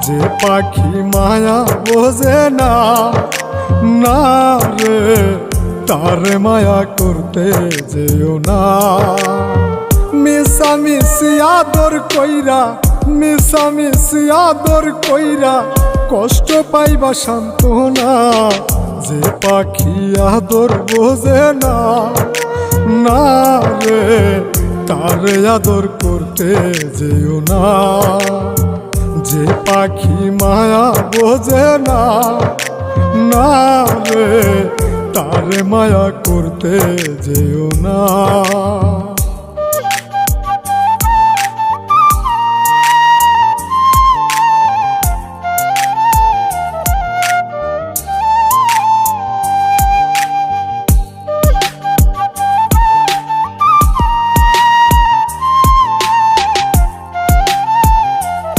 যে পাখি মায়া বোঝে না, না রে তারে মায়া করতে যেও না। মিশামিশি আদর কইরা, মিশামিশি আদর কইরা কষ্ট পাইবা সান্ত্বনা। যে পাখি আদর বোঝে না, না রে তারে আদর করতে যেও না। যে পাখি মায়া বোঝে না, না রে তারে মায়া করতে যেও না।